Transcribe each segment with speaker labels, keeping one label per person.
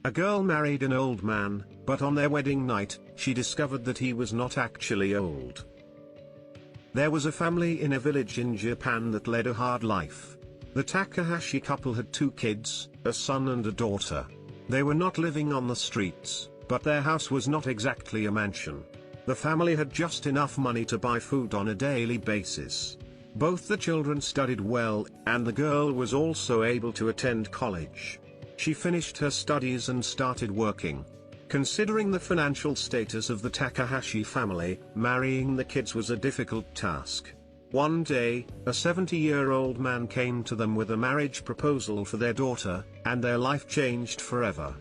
Speaker 1: A girl married an old man, but on their wedding night, she discovered that he was not actually old. There was a family in a village in Japan that led a hard life. The Takahashi couple had 2 kids, a son and a daughter. They were not living on the streets, but their house was not exactly a mansion. The family had just enough money to buy food on a daily basis. Both the children studied well, and the girl was also able to attend college. She finished her studies and started working. Considering the financial status of the Takahashi family, marrying the kids was a difficult task. One day, a 70-year-old man came to them with a marriage proposal for their daughter, and their life changed forever.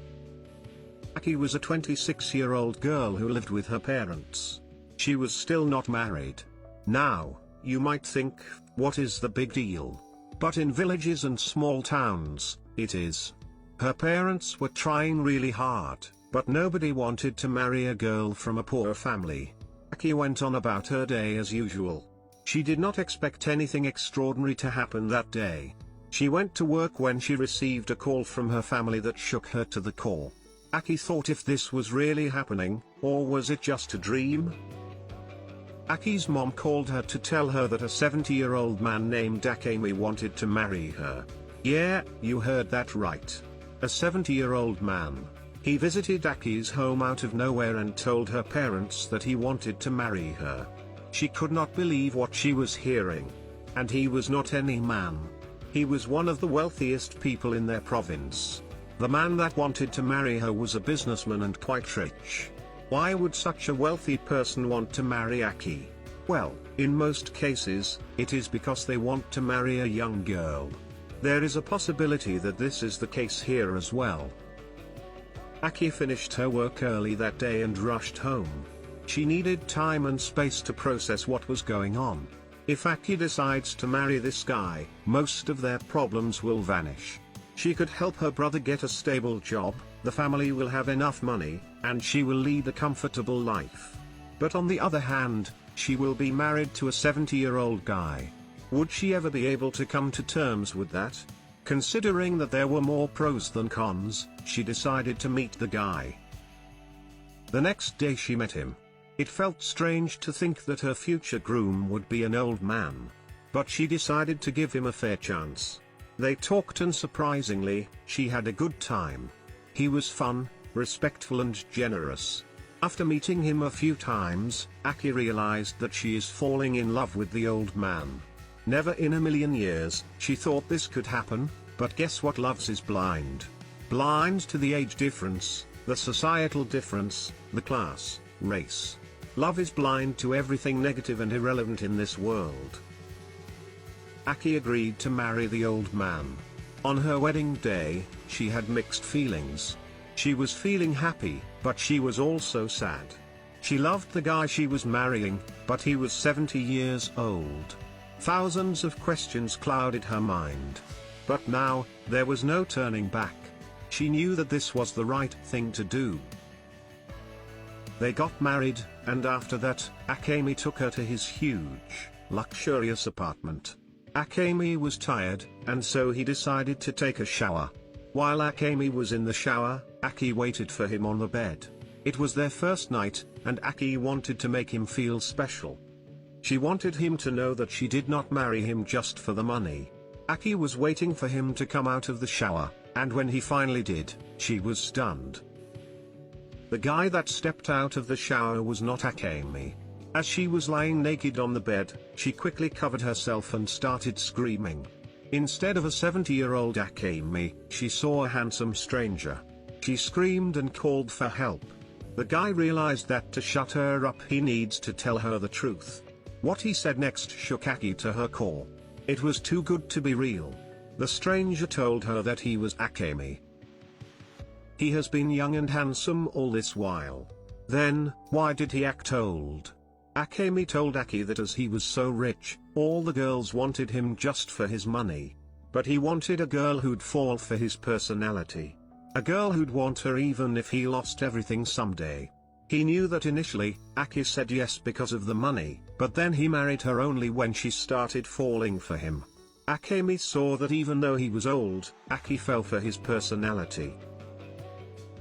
Speaker 1: Aki was a 26-year-old girl who lived with her parents. She was still not married. Now, you might think, what is the big deal? But in villages and small towns, it is. Her parents were trying really hard, but nobody wanted to marry a girl from a poor family. Aki went on about her day as usual. She did not expect anything extraordinary to happen that day. She went to work when she received a call from her family that shook her to the core. Aki thought if this was really happening, or was it just a dream? Aki's mom called her to tell her that a 70-year-old man named Akemi wanted to marry her. Yeah, you heard that right. A 70-year-old man. He visited Aki's home out of nowhere and told her parents that he wanted to marry her. She could not believe what she was hearing. And he was not any man. He was one of the wealthiest people in their province. The man that wanted to marry her was a businessman and quite rich. Why would such a wealthy person want to marry Aki? Well, in most cases, it is because they want to marry a young girl. There is a possibility that this is the case here as well. Aki finished her work early that day and rushed home. She needed time and space to process what was going on. If Aki decides to marry this guy, most of their problems will vanish. She could help her brother get a stable job, the family will have enough money, and she will lead a comfortable life. But on the other hand, she will be married to a 70-year-old guy. Would she ever be able to come to terms with that? Considering that there were more pros than cons, she decided to meet the guy. The next day she met him. It felt strange to think that her future groom would be an old man. But she decided to give him a fair chance. They talked and surprisingly, she had a good time. He was fun, respectful and generous. After meeting him a few times, Aki realized that she is falling in love with the old man. Never in a million years, she thought this could happen, but guess what? Love is blind. Blind to the age difference, the societal difference, the class, race. Love is blind to everything negative and irrelevant in this world. Aki agreed to marry the old man. On her wedding day, she had mixed feelings. She was feeling happy, but she was also sad. She loved the guy she was marrying, but he was 70 years old. Thousands of questions clouded her mind. But now, there was no turning back. She knew that this was the right thing to do. They got married, and after that, Akemi took her to his huge, luxurious apartment. Akemi was tired, and so he decided to take a shower. While Akemi was in the shower, Aki waited for him on the bed. It was their first night, and Aki wanted to make him feel special. She wanted him to know that she did not marry him just for the money. Aki was waiting for him to come out of the shower, and when he finally did, she was stunned. The guy that stepped out of the shower was not Akemi. As she was lying naked on the bed, she quickly covered herself and started screaming. Instead of a 70-year-old Akemi, she saw a handsome stranger. She screamed and called for help. The guy realized that to shut her up he needs to tell her the truth. What he said next shook Aki to her core. It was too good to be real. The stranger told her that he was Akemi. He has been young and handsome all this while. Then, why did he act old? Akemi told Aki that as he was so rich, all the girls wanted him just for his money. But he wanted a girl who'd fall for his personality. A girl who'd want her even if he lost everything someday. He knew that initially, Aki said yes because of the money, but then he married her only when she started falling for him. Akemi saw that even though he was old, Aki fell for his personality.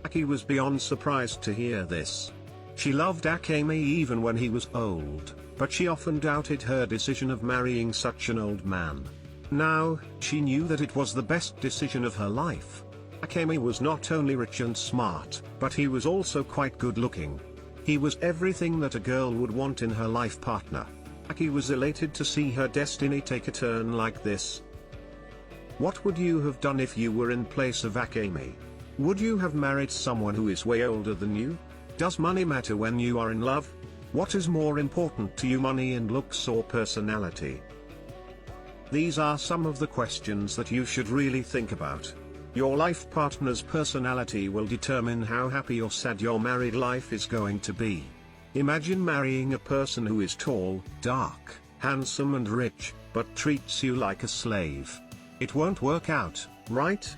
Speaker 1: Aki was beyond surprised to hear this. She loved Akemi even when he was old, but she often doubted her decision of marrying such an old man. Now, she knew that it was the best decision of her life. Akemi was not only rich and smart, but he was also quite good looking. He was everything that a girl would want in her life partner. Aki was elated to see her destiny take a turn like this. What would you have done if you were in place of Akemi? Would you have married someone who is way older than you? Does money matter when you are in love? What is more important to you, money and looks or personality? These are some of the questions that you should really think about. Your life partner's personality will determine how happy or sad your married life is going to be. Imagine marrying a person who is tall, dark, handsome and rich, but treats you like a slave. It won't work out, right?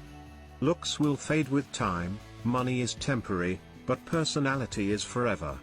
Speaker 1: Looks will fade with time, money is temporary, but personality is forever.